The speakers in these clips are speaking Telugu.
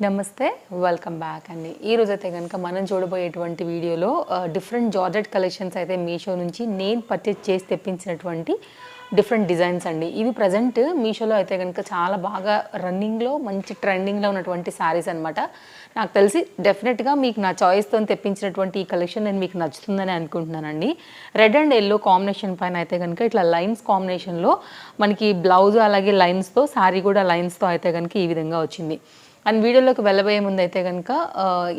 నమస్తే వెల్కమ్ బ్యాక్ అండి. ఈ రోజు అయితే కనుక మనం చూడబోయేటువంటి వీడియోలో డిఫరెంట్ జార్జెట్ కలెక్షన్స్ అయితే మీషో నుంచి నేను పర్చేజ్ చేసి తెప్పించినటువంటి డిఫరెంట్ డిజైన్స్ అండి. ఇవి ప్రజెంట్ మీషోలో అయితే కనుక చాలా బాగా రన్నింగ్లో మంచి ట్రెండింగ్లో ఉన్నటువంటి శారీస్ అనమాట. నాకు తెలిసి డెఫినెట్గా మీకు నా చాయిస్తో తెప్పించినటువంటి ఈ కలెక్షన్ నేను మీకు నచ్చుతుందని అనుకుంటున్నానండి. రెడ్ అండ్ ఎల్లో కాంబినేషన్ పైన అయితే కనుక ఇట్లా లైన్స్ కాంబినేషన్లో మనకి బ్లౌజ్ అలాగే లైన్స్తో శారీ కూడా లైన్స్తో అయితే కనుక ఈ విధంగా వచ్చింది. అండ్ వీడియోలోకి వెళ్ళబోయే ముందు అయితే కనుక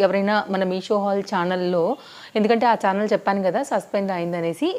ఎవరైనా మన మీషో హాల్ ఛానల్లో, ఎందుకంటే ఆ ఛానల్ చెప్పాను కదా సస్పెండ్ అయిందనేసి,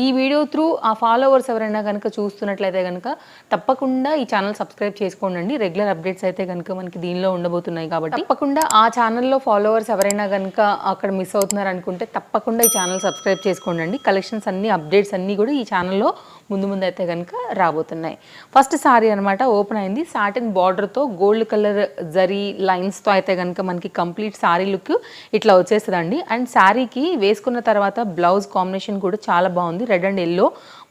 ఈ వీడియో త్రూ ఆ ఫాలోవర్స్ ఎవరైనా కనుక చూస్తున్నట్లయితే కనుక తప్పకుండా ఈ ఛానల్ సబ్స్క్రైబ్ చేసుకోండి. రెగ్యులర్ అప్డేట్స్ అయితే కనుక మనకి దీనిలో ఉండబోతున్నాయి కాబట్టి తప్పకుండా ఆ ఛానల్లో ఫాలోవర్స్ ఎవరైనా కనుక అక్కడ మిస్ అవుతున్నారు అనుకుంటే తప్పకుండా ఈ ఛానల్ సబ్స్క్రైబ్ చేసుకోండి. కలెక్షన్స్ అన్ని అప్డేట్స్ అన్నీ కూడా ఈ ఛానల్లో ముందు అయితే కనుక రాబోతున్నాయి. ఫస్ట్ సారీ అనమాట ఓపెన్ అయింది. సాటిన్ బార్డర్తో గోల్డ్ కలర్ జరీ లైన్స్తో అయితే కనుక మనకి కంప్లీట్ సారీ లుక్ ఇట్లా వచ్చేస్తుందండి. అండ్ శారీకి వేసుకున్న తర్వాత బ్లౌజ్ కాంబినేషన్ కూడా చాలా బాగుంది. రెడ్ అండ్ ఎల్లో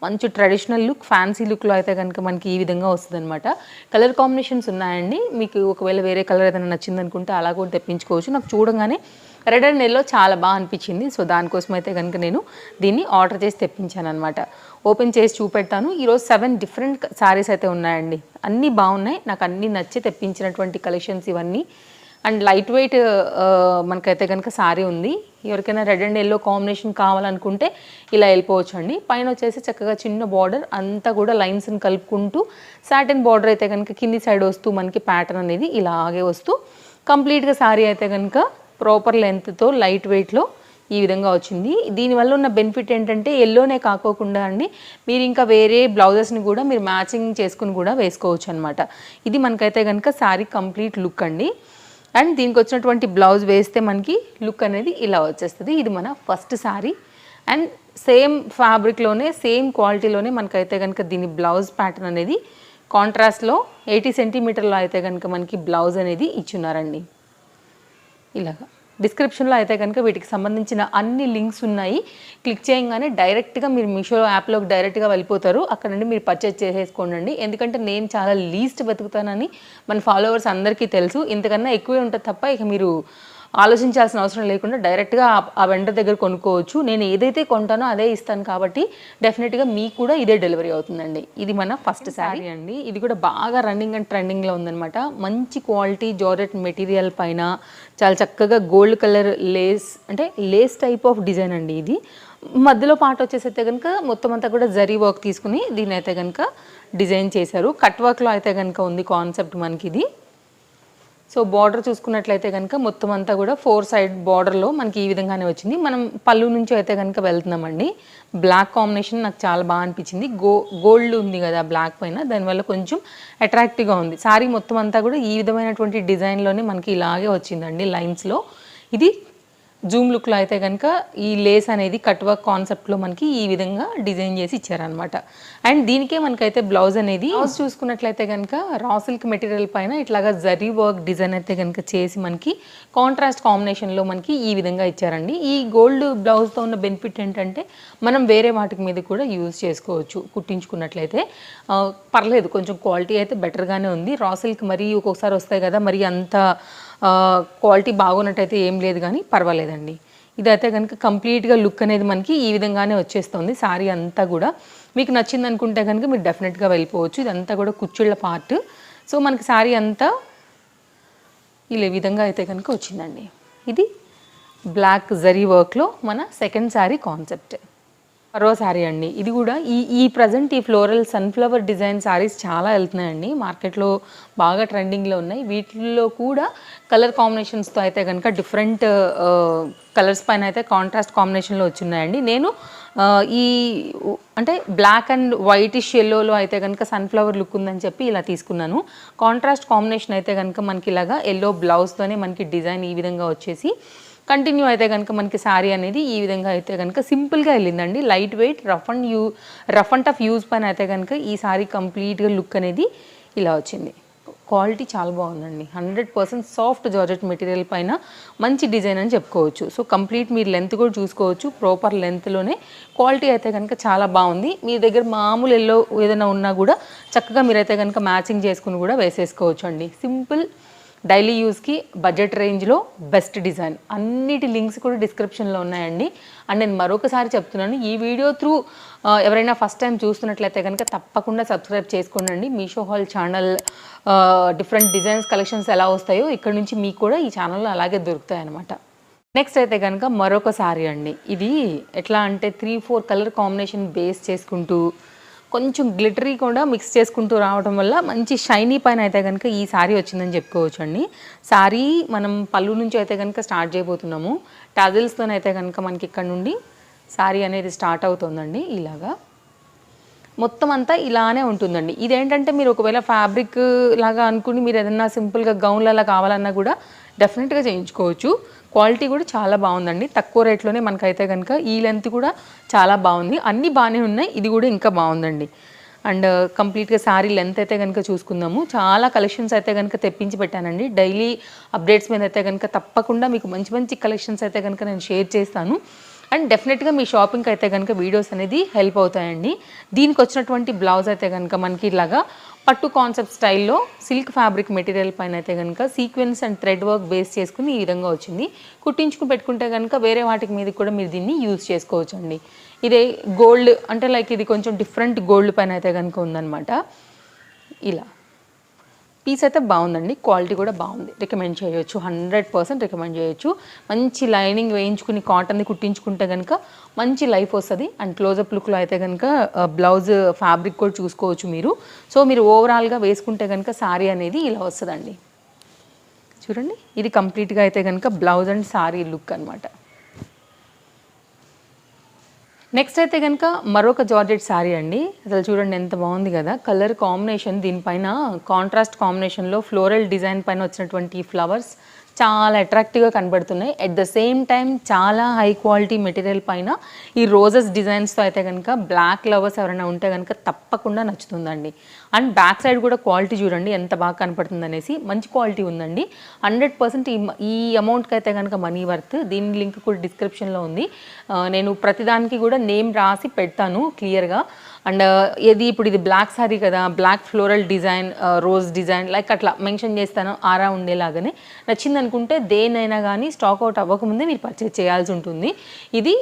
మంచి ట్రెడిషనల్ లుక్, ఫ్యాన్సీ లుక్లో అయితే కనుక మనకి ఈ విధంగా వస్తుంది అనమాట. కలర్ కాంబినేషన్స్ ఉన్నాయండి. మీకు ఒకవేళ వేరే కలర్ ఏదైనా నచ్చింది అనుకుంటే అలా కూడా తెప్పించుకోవచ్చు. నాకు చూడగానే రెడ్ అండ్ ఎల్లో చాలా బాగా అనిపించింది. సో దానికోసం అయితే కనుక నేను దీన్ని ఆర్డర్ చేసి తెప్పించాను అనమాట. ఓపెన్ చేసి చూపెడతాను. ఈరోజు 7 డిఫరెంట్ శారీస్ అయితే ఉన్నాయండి. అన్నీ బాగున్నాయి, నాకు అన్నీ నచ్చి తెప్పించినటువంటి కలెక్షన్స్ ఇవన్నీ. అండ్ లైట్ వెయిట్ మనకైతే కనుక శారీ ఉంది. ఎవరికైనా రెడ్ అండ్ ఎల్లో కాంబినేషన్ కావాలనుకుంటే ఇలా వెళ్ళిపోవచ్చు అండి. పైన వచ్చేసి చక్కగా చిన్న బార్డర్ అంతా కూడా లైన్స్ని కలుపుకుంటూ సాటిన్ బార్డర్ అయితే కనుక కింది సైడ్ వస్తూ మనకి ప్యాటర్న్ అనేది ఇలాగే వస్తూ కంప్లీట్గా శారీ అయితే కనుక ప్రాపర్ లెంత్తో లైట్ వెయిట్లో ఈ విధంగా వచ్చింది. దీనివల్ల ఉన్న బెనిఫిట్ ఏంటంటే ఎల్లోనే కాకోకుండా అండి మీరు ఇంకా వేరే బ్లౌజెస్ని కూడా మీరు మ్యాచింగ్ చేసుకుని కూడా వేసుకోవచ్చు అనమాట. ఇది మనకైతే కనుక శారీ కంప్లీట్ లుక్ అండి. అండ్ దీనికి వచ్చినటువంటి బ్లౌజ్ వేస్తే మనకి లుక్ అనేది ఇలా వచ్చేస్తుంది. ఇది మన ఫస్ట్ శారీ. అండ్ సేమ్ ఫ్యాబ్రిక్లోనే సేమ్ క్వాలిటీలోనే మనకైతే కనుక దీని బ్లౌజ్ ప్యాటర్న్ అనేది కాంట్రాస్ట్లో 80 సెంటీమీటర్లో అయితే కనుక మనకి బ్లౌజ్ అనేది ఇచ్చున్నారండి. ఇలాగా డిస్క్రిప్షన్లో అయితే కనుక వీటికి సంబంధించిన అన్ని లింక్స్ ఉన్నాయి. క్లిక్ చేయగానే డైరెక్ట్గా మీరు మీషో యాప్లోకి డైరెక్ట్గా వెళ్ళిపోతారు. అక్కడ నుండి మీరు పర్చేజ్ చేసేసుకోండి. ఎందుకంటే నేను చాలా లీస్ట్ వెతుకుతానని మన ఫాలోవర్స్ అందరికీ తెలుసు. ఇంతకన్నా ఎక్కువే ఉంటుంది తప్ప ఇక మీరు ఆలోచించాల్సిన అవసరం లేకుండా డైరెక్ట్గా ఆ వెండర్ దగ్గర కొనుక్కోవచ్చు. నేను ఏదైతే కొంటానో అదే ఇస్తాను కాబట్టి డెఫినెట్గా మీకు కూడా ఇదే డెలివరీ అవుతుందండి. ఇది మన ఫస్ట్ శారీ అండి. ఇది కూడా బాగా రన్నింగ్ అండ్ ట్రెండింగ్లో ఉందనమాట. మంచి క్వాలిటీ జార్జెట్ మెటీరియల్ పైన చాలా చక్కగా గోల్డ్ కలర్ లేస్, అంటే లేస్ టైప్ ఆఫ్ డిజైన్ అండి. ఇది మధ్యలో పార్ట్ వచ్చేసైతే కనుక మొత్తం అంతా కూడా జరీ వర్క్ తీసుకుని దీని అయితే కనుక డిజైన్ చేశారు. కట్ వర్క్లో అయితే కనుక ఉంది కాన్సెప్ట్ మనకి ఇది. సో బార్డర్ చూసుకున్నట్లయితే కనుక మొత్తం అంతా కూడా 4 సైడ్ బార్డర్లో మనకి ఈ విధంగానే వచ్చింది. మనం పళ్ళు నుంచి అయితే కనుక వెళ్తున్నామండి. బ్లాక్ కాంబినేషన్ నాకు చాలా బాగా అనిపించింది. గోల్డ్ ఉంది కదా బ్లాక్ పైన, దానివల్ల కొంచెం అట్రాక్టివ్గా ఉంది. శారీ మొత్తం అంతా కూడా ఈ విధమైనటువంటి డిజైన్లోనే మనకి ఇలాగే వచ్చిందండి లైన్స్లో. ఇది జూమ్ లుక్లో అయితే కనుక ఈ లేస్ అనేది కట్ వర్క్ కాన్సెప్ట్లో మనకి ఈ విధంగా డిజైన్ చేసి ఇచ్చారనమాట. అండ్ దీనికే మనకైతే బ్లౌజ్ అనేది చూసుకున్నట్లయితే కనుక రా సిల్క్ మెటీరియల్ పైన ఇట్లాగా జరీ వర్క్ డిజైన్ అయితే కనుక చేసి మనకి కాంట్రాస్ట్ కాంబినేషన్లో మనకి ఈ విధంగా ఇచ్చారండి. ఈ గోల్డ్ బ్లౌజ్తో ఉన్న బెనిఫిట్ ఏంటంటే మనం వేరే వాటికి మీద కూడా యూజ్ చేసుకోవచ్చు. కుట్టించుకున్నట్లయితే పర్లేదు, కొంచెం క్వాలిటీ అయితే బెటర్గానే ఉంది. రా సిల్క్ మరీ ఒక్కొక్కసారి వస్తాయి కదా, మరి అంత క్వాలిటీ బాగున్నట్టయితే ఏం లేదు, కానీ పర్వాలేదండి. ఇదైతే కనుక కంప్లీట్గా లుక్ అనేది మనకి ఈ విధంగానే వచ్చేస్తుంది. శారీ అంతా కూడా మీకు నచ్చింది అనుకుంటే కనుక మీరు డెఫినెట్గా వెళ్ళిపోవచ్చు. ఇదంతా కూడా కుచ్చుళ్ళ పార్ట్. సో మనకి శారీ అంతా ఇలా విధంగా అయితే కనుక వచ్చిందండి. ఇది బ్లాక్ జరీ వర్క్లో మన సెకండ్ శారీ కాన్సెప్ట్. మరో శారీ అండి. ఇది కూడా ఈ ప్రజెంట్ ఈ ఫ్లోరల్ సన్ఫ్లవర్ డిజైన్ శారీస్ చాలా వెళ్తున్నాయండి, మార్కెట్లో బాగా ట్రెండింగ్లో ఉన్నాయి. వీటిల్లో కూడా కలర్ కాంబినేషన్స్తో అయితే కనుక డిఫరెంట్ కలర్స్ పైన అయితే కాంట్రాస్ట్ కాంబినేషన్లో వచ్చిన్నాయండి. నేను ఈ అంటే బ్లాక్ అండ్ వైటిష్ ఎల్లోలో అయితే కనుక సన్ఫ్లవర్ లుక్ ఉందని చెప్పి ఇలా తీసుకున్నాను. కాంట్రాస్ట్ కాంబినేషన్ అయితే కనుక మనకి ఇలాగా ఎల్లో బ్లౌజ్తోనే మనకి డిజైన్ ఈ విధంగా వచ్చేసి కంటిన్యూ అయితే కనుక మనకి శారీ అనేది ఈ విధంగా అయితే కనుక సింపుల్గా వెళ్ళిందండి. Light weight rough and tough use పైన అయితే కనుక ఈ శారీ కంప్లీట్గా లుక్ అనేది ఇలా వచ్చింది. క్వాలిటీ చాలా బాగుందండి. 100% సాఫ్ట్ జార్జెట్ మెటీరియల్ పైన మంచి డిజైన్ అని చెప్పుకోవచ్చు. సో కంప్లీట్ మీరు లెంత్ కూడా చూసుకోవచ్చు. ప్రాపర్ లెంత్లోనే క్వాలిటీ అయితే కనుక చాలా బాగుంది. మీ దగ్గర మామూలు ఎల్లో ఏదైనా ఉన్నా కూడా చక్కగా మీరైతే కనుక మ్యాచింగ్ చేసుకుని కూడా వేసేసుకోవచ్చు అండి. సింపుల్ డైలీ యూస్కి బడ్జెట్ రేంజ్లో బెస్ట్ డిజైన్. అన్నిటి లింక్స్ కూడా డిస్క్రిప్షన్లో ఉన్నాయండి. అండ్ నేను మరొకసారి చెప్తున్నాను, ఈ వీడియో త్రూ ఎవరైనా ఫస్ట్ టైం చూస్తున్నట్లయితే కనుక తప్పకుండా సబ్స్క్రైబ్ చేసుకోండి. Meesho hall channel different designs collections ఎలా వస్తాయో ఇక్కడ నుంచి మీకు కూడా ఈ ఛానల్లో అలాగే దొరుకుతాయి అన్నమాట. నెక్స్ట్ అయితే కనుక మరొక సారీ అండి. ఇది ఎట్లా అంటే 3-4 కలర్ కాంబినేషన్ బేస్ చేసుకుంటూ కొంచెం గ్లిటరీ కూడా మిక్స్ చేసుకుంటూ రావడం వల్ల మంచి షైనీ పైన అయితే కనుక ఈ శారీ వచ్చిందని చెప్పుకోవచ్చు అండి. శారీ మనం పళ్ళు నుంచి అయితే కనుక స్టార్ట్ చేయబోతున్నాము. టాజిల్స్తో అయితే కనుక మనకి ఇక్కడ నుండి శారీ అనేది స్టార్ట్ అవుతుందండి. ఇలాగా మొత్తం అంతా ఇలానే ఉంటుందండి. ఇదేంటంటే మీరు ఒకవేళ ఫ్యాబ్రిక్ లాగా అనుకుని మీరు ఏదన్నా సింపుల్గా గౌన్లలా కావాలన్నా కూడా డెఫినెట్గా చేయించుకోవచ్చు. క్వాలిటీ కూడా చాలా బాగుందండి. తక్కువ రేట్లోనే మనకైతే కనుక ఈ లెంత్ కూడా చాలా బాగుంది. అన్నీ బాగానే ఉన్నాయి, ఇది కూడా ఇంకా బాగుందండి. అండ్ కంప్లీట్గా శారీ లెంత్ అయితే కనుక చూసుకుందాము. చాలా కలెక్షన్స్ అయితే కనుక తెప్పించి పెట్టానండి. డైలీ అప్డేట్స్ మీద అయితే కనుక తప్పకుండా మీకు మంచి మంచి కలెక్షన్స్ అయితే కనుక నేను షేర్ చేస్తాను. అండ్ డెఫినెట్గా మీ షాపింగ్కి అయితే కనుక వీడియోస్ అనేది హెల్ప్ అవుతాయండి. దీనికి వచ్చినటువంటి బ్లౌజ్ అయితే కనుక మనకి ఇలాగా పట్టు కాన్సెప్ట్ స్టైల్లో సిల్క్ ఫ్యాబ్రిక్ మెటీరియల్ పైన అయితే కనుక sequence and thread work base చేసుకుని ఈ విధంగా వచ్చింది. కుట్టించుకుని పెట్టుకుంటే కనుక వేరే వాటికి మీద కూడా మీరు దీన్ని యూజ్ చేసుకోవచ్చు అండి. ఇదే గోల్డ్ అంటే లైక్ ఇది కొంచెం డిఫరెంట్ గోల్డ్ పైన అయితే కనుక ఉందన్నమాట. ఇలా పీస్ అయితే బాగుందండి. క్వాలిటీ కూడా బాగుంది. రికమెండ్ చేయొచ్చు, 100% రికమెండ్ చేయొచ్చు. మంచి లైనింగ్ వేయించుకుని కాటన్ది కుట్టించుకుంటే కనుక మంచి లైఫ్ వస్తుంది. అండ్ క్లోజప్ లుక్లో అయితే కనుక బ్లౌజ్ ఫ్యాబ్రిక్ కూడా చూసుకోవచ్చు మీరు. సో మీరు ఓవరాల్గా వేసుకుంటే కనుక శారీ అనేది ఇలా వస్తుందండి. చూడండి, ఇది కంప్లీట్గా అయితే కనుక బ్లౌజ్ అండ్ శారీ లుక్ అనమాట. నెక్స్ట్ అయితే కనుక మరొక జార్జెట్ శారీ అండి. అసలు చూడండి ఎంత బాగుంది కదా కలర్ కాంబినేషన్. దీనిపైన కాంట్రాస్ట్ కాంబినేషన్లో ఫ్లోరల్ డిజైన్ పైన వచ్చినటువంటి ఫ్లవర్స్ చాలా అట్రాక్టివ్గా కనబడుతున్నాయి. అట్ ద సేమ్ టైం చాలా హై క్వాలిటీ మెటీరియల్ పైన ఈ రోజెస్ డిజైన్స్తో అయితే కనుక బ్లాక్ లవర్స్ ఎవరైనా ఉంటే కనుక తప్పకుండా నచ్చుతుందండి. అండ్ బ్యాక్ సైడ్ కూడా క్వాలిటీ చూడండి ఎంత బాగా కనపడుతుంది అనేసి, మంచి క్వాలిటీ ఉందండి. 100% ఈ అమౌంట్కి అయితే కనుక మనీ వర్త్. దీని లింక్ కూడా డిస్క్రిప్షన్లో ఉంది. నేను ప్రతిదానికి కూడా నేమ్ రాసి పెడతాను క్లియర్గా. అండ్ ఇప్పుడు ఇది బ్లాక్ సారీ కదా, black floral design, rose design like అట్లా మెన్షన్ చేస్తాను ఆరా ఉండేలాగానే. నచ్చింది అనుకుంటే దేనైనా కానీ స్టాక్ అవుట్ అవ్వకముందే మీరు పర్చేజ్ చేయాల్సి ఉంటుంది. ఇది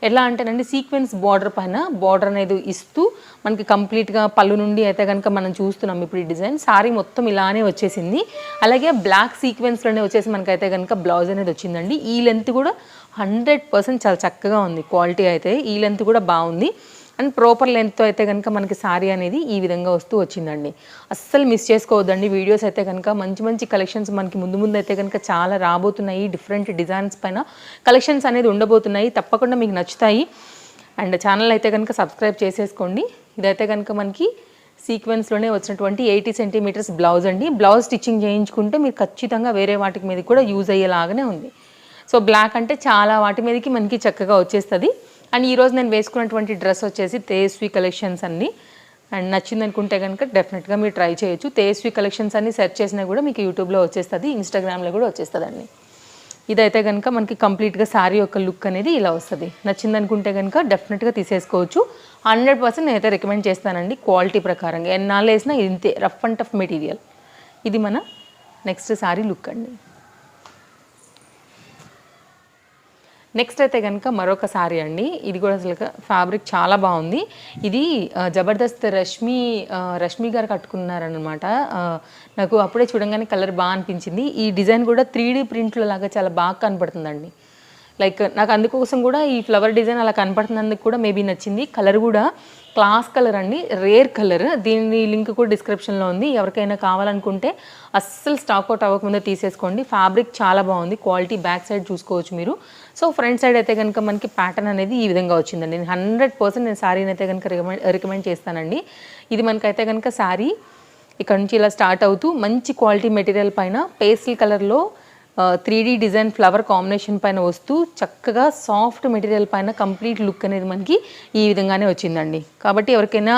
ఎలా అంటేనండి సీక్వెన్స్ బార్డర్ పైన బార్డర్ అనేది ఇస్తూ మనకి కంప్లీట్గా పళ్ళు నుండి అయితే కనుక మనం చూస్తున్నాం ఇప్పుడు ఈ డిజైన్. సారీ మొత్తం ఇలానే వచ్చేసింది. అలాగే బ్లాక్ సీక్వెన్స్లోనే వచ్చేసి మనకైతే కనుక బ్లౌజ్ అనేది వచ్చిందండి. ఈ లెంత్ కూడా 100% చాలా చక్కగా ఉంది. క్వాలిటీ అయితే ఈ లెంత్ కూడా బాగుంది. అండ్ ప్రాపర్ లెంత్తో అయితే కనుక మనకి శారీ అనేది ఈ విధంగా వస్తూ వచ్చిందండి. అస్సలు మిస్ చేసుకోవద్దండి. వీడియోస్ అయితే కనుక మంచి మంచి కలెక్షన్స్ మనకి ముందు అయితే కనుక చాలా రాబోతున్నాయి. డిఫరెంట్ డిజైన్స్ పైన కలెక్షన్స్ అనేది ఉండబోతున్నాయి. తప్పకుండా మీకు నచ్చుతాయి. అండ్ ఛానల్ అయితే కనుక సబ్స్క్రైబ్ చేసేసుకోండి. ఇదైతే కనుక మనకి సీక్వెన్స్లోనే వచ్చినటువంటి 80 సెంటీమీటర్స్ బ్లౌజ్ అండి. బ్లౌజ్ స్టిచ్చింగ్ చేయించుకుంటే మీరు ఖచ్చితంగా వేరే వాటికి మీద కూడా యూజ్ అయ్యేలాగానే ఉంది. సో బ్లాక్ అంటే చాలా వాటి మీదకి మనకి చక్కగా వచ్చేస్తుంది. అండ్ ఈరోజు నేను వేసుకున్నటువంటి డ్రెస్ వచ్చేసి తేజస్వి కలెక్షన్స్ అన్ని. అండ్ నచ్చింది అనుకుంటే కనుక డెఫినెట్గా మీరు ట్రై చేయొచ్చు. తేజస్వి కలెక్షన్స్ అన్ని సెర్చ్ చేసినా కూడా మీకు యూట్యూబ్లో వచ్చేస్తుంది, ఇన్స్టాగ్రామ్లో కూడా వచ్చేస్తుందండి. ఇదైతే కనుక మనకి కంప్లీట్గా శారీ యొక్క లుక్ అనేది ఇలా వస్తుంది. నచ్చింది అనుకుంటే కనుక డెఫినెట్గా తీసేసుకోవచ్చు. 100% నేనైతే రికమెండ్ చేస్తానండి. క్వాలిటీ ప్రకారంగా ఎన్నాళ్ళు వేసినా ఇంతే రఫ్ అండ్ టఫ్ మెటీరియల్. ఇది మన నెక్స్ట్ శారీ లుక్ అండి. నెక్స్ట్ అయితే కనుక మరొక శారీ అండి. ఇది కూడా అసలు ఫ్యాబ్రిక్ చాలా బాగుంది. ఇది జబర్దస్త్ రష్మి గారు కట్టుకున్నారనమాట. నాకు అప్పుడే చూడంగానే కలర్ బాగా అనిపించింది. ఈ డిజైన్ కూడా 3D ప్రింట్లో లాగా చాలా బాగా కనపడుతుందండి. లైక్ నాకు అందుకోసం కూడా ఈ ఫ్లవర్ డిజైన్ అలా కనపడుతున్నందుకు కూడా మేబీ నచ్చింది. కలర్ కూడా క్లాస్ కలర్ అండి, రేర్ కలర్. దీని లింక్ కూడా డిస్క్రిప్షన్లో ఉంది. ఎవరికైనా కావాలనుకుంటే అస్సలు స్టాక్ అవుట్ అవ్వకముందే తీసేసుకోండి. ఫ్యాబ్రిక్ చాలా బాగుంది. క్వాలిటీ బ్యాక్ సైడ్ చూసుకోవచ్చు మీరు. సో ఫ్రంట్ సైడ్ అయితే కనుక మనకి ప్యాటర్న్ అనేది ఈ విధంగా వచ్చిందండి. 100% నేను శారీని అయితే కనుక రికమెండ్ చేస్తానండి. ఇది మనకైతే కనుక శారీ ఇక్కడ నుంచి ఇలా స్టార్ట్ అవుతూ మంచి క్వాలిటీ మెటీరియల్ పైన పేస్టల్ కలర్లో 3D డిజైన్ ఫ్లవర్ కాంబినేషన్ పైన వస్తూ చక్కగా సాఫ్ట్ మెటీరియల్ పైన కంప్లీట్ లుక్ అనేది మనకి ఈ విధంగానే వచ్చిందండి. కాబట్టి ఎవరికైనా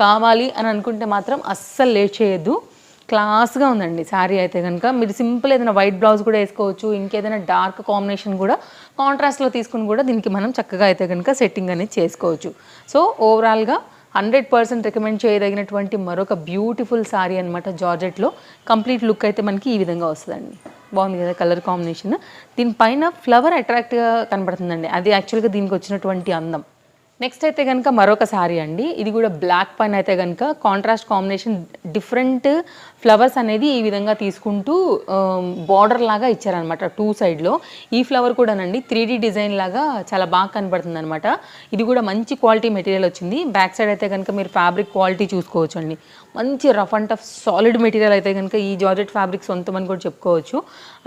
కావాలి అని అనుకుంటే మాత్రం అస్సలు లేట్ చేయొద్దు. క్లాస్గా ఉందండి శారీ అయితే కనుక. మీరు సింపుల్ ఏదైనా వైట్ బ్లౌజ్ కూడా వేసుకోవచ్చు. ఇంకేదైనా డార్క్ కాంబినేషన్ కూడా కాంట్రాస్ట్లో తీసుకుని కూడా దీనికి మనం చక్కగా అయితే కనుక సెట్టింగ్ అనేది చేసుకోవచ్చు. సో ఓవరాల్గా 100% రికమెండ్ చేయదగినటువంటి మరొక బ్యూటిఫుల్ సారీ అనమాట జార్జెట్లో. కంప్లీట్ లుక్ అయితే మనకి ఈ విధంగా వస్తుందండి. బాగుంది కదా కలర్ కాంబినేషన్. దీనిపైన ఫ్లవర్ అట్రాక్ట్గా కనబడుతుందండి, అది యాక్చువల్గా దీనికి వచ్చినటువంటి అందం. నెక్స్ట్ అయితే కనుక మరొక శారీ అండి. ఇది కూడా బ్లాక్ పైన అయితే కనుక కాంట్రాస్ట్ కాంబినేషన్, డిఫరెంట్ ఫ్లవర్స్ అనేది ఈ విధంగా తీసుకుంటూ బార్డర్ లాగా ఇచ్చారనమాట 2 సైడ్లో. ఈ ఫ్లవర్ కూడానండి 3D డిజైన్ లాగా చాలా బాగా కనబడుతుంది అనమాట. ఇది కూడా మంచి క్వాలిటీ మెటీరియల్ వచ్చింది. బ్యాక్ సైడ్ అయితే కనుక మీరు ఫ్యాబ్రిక్ క్వాలిటీ చూసుకోవచ్చు అండి. మంచి rough and tough solid material అయితే కనుక ఈ జార్జెట్ ఫ్యాబ్రిక్ సొంతమని కూడా చెప్పుకోవచ్చు.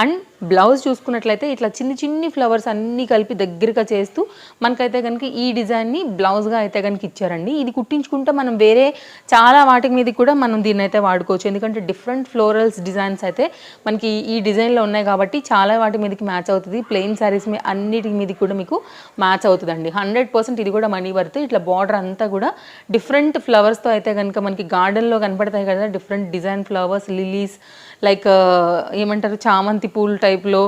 అండ్ బ్లౌజ్ చూసుకున్నట్లయితే ఇట్లా చిన్ని ఫ్లవర్స్ అన్నీ కలిపి దగ్గరగా చేస్తూ మనకైతే కనుక ఈ డిజైన్ని బ్లౌజ్గా అయితే కనుక ఇచ్చారండి. ఇది కుట్టించుకుంటే మనం వేరే చాలా వాటి మీద కూడా మనం దీన్ని అయితే వాడుకోవచ్చు. ఎందుకంటే డిఫరెంట్ ఫ్లోరల్స్ డిజైన్స్ అయితే మనకి ఈ డిజైన్లో ఉన్నాయి కాబట్టి చాలా వాటి మీదకి మ్యాచ్ అవుతుంది. ప్లెయిన్ శారీస్ మీద అన్నిటి మీద కూడా మీకు మ్యాచ్ అవుతుందండి. 100% ఇది కూడా మనీ వర్త్. ఇట్లా బార్డర్ అంతా కూడా డిఫరెంట్ ఫ్లవర్స్తో అయితే కనుక మనకి గార్డెన్లో కనపడతాయి కదా different design flowers, lilies, like ఏమంటారు చామంతి పూల్ టైప్లో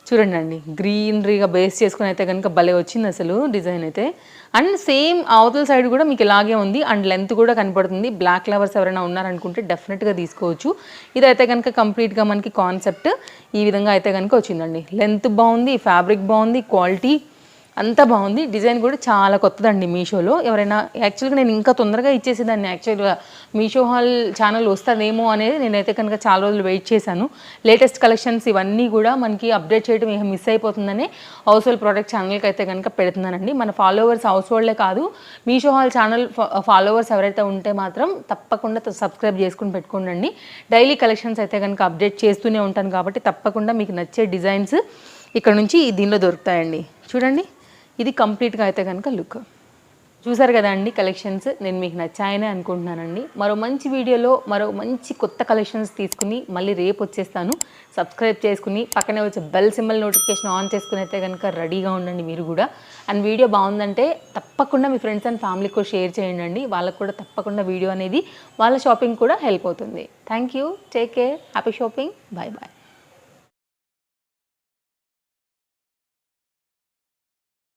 చూడండి, గ్రీనరీగా బేస్ చేసుకుని అయితే కనుక భలే వచ్చింది అసలు డిజైన్ అయితే. అండ్ సేమ్ అవతల సైడ్ కూడా మీకు ఇలాగే ఉంది అండ్ లెంత్ కూడా కనపడుతుంది. బ్లాక్ ఫ్లవర్స్ ఎవరైనా ఉన్నారనుకుంటే డెఫినెట్గా తీసుకోవచ్చు. ఇదైతే కనుక కంప్లీట్గా మనకి కాన్సెప్ట్ ఈ విధంగా అయితే కనుక వచ్చిందండి. లెంత్ బాగుంది, ఫ్యాబ్రిక్ బాగుంది, క్వాలిటీ అంతా బాగుంది. డిజైన్ కూడా చాలా కొత్తదండి మీషోలో. ఎవరైనా యాక్చువల్గా నేను ఇంకా తొందరగా ఇచ్చేసేదాన్ని, యాక్చువల్గా మీషో హాల్ ఛానల్ వస్తుందేమో అనేది నేనైతే కనుక చాలా రోజులు వెయిట్ చేశాను. లేటెస్ట్ కలెక్షన్స్ ఇవన్నీ కూడా మనకి అప్డేట్ చేయడం ఏం మిస్ అయిపోతుందని హౌస్ హోల్డ్ ప్రోడక్ట్ ఛానల్కి అయితే కనుక పెడుతున్నానండి. మన ఫాలోవర్స్ హౌస్ హోల్డే కాదు, మీషో హాల్ ఛానల్ ఫాలోవర్స్ ఎవరైతే ఉంటే మాత్రం తప్పకుండా సబ్స్క్రైబ్ చేసుకుని పెట్టుకోండి. డైలీ కలెక్షన్స్ అయితే కనుక అప్డేట్ చేస్తూనే ఉంటాను కాబట్టి తప్పకుండా మీకు నచ్చే డిజైన్స్ ఇక్కడ నుంచి దీనిలో దొరుకుతాయండి. చూడండి, ఇది కంప్లీట్గా అయితే కనుక లుక్ చూసారు కదా అండి. కలెక్షన్స్ నేను మీకు నచ్చాయని అనుకుంటున్నానండి. మరో మంచి వీడియోలో మరో మంచి కొత్త కలెక్షన్స్ తీసుకుని మళ్ళీ రేపు వచ్చేస్తాను. సబ్స్క్రైబ్ చేసుకుని పక్కనే వచ్చే బెల్ సింబల్ నోటిఫికేషన్ ఆన్ చేసుకుని అయితే కనుక రెడీగా ఉండండి మీరు కూడా. అండ్ వీడియో బాగుందంటే తప్పకుండా మీ ఫ్రెండ్స్ అండ్ ఫ్యామిలీకి కూడా షేర్ చేయండి. వాళ్ళకు కూడా తప్పకుండా వీడియో అనేది వాళ్ళ షాపింగ్ కూడా హెల్ప్ అవుతుంది. Thank you, take care, happy shopping, bye bye.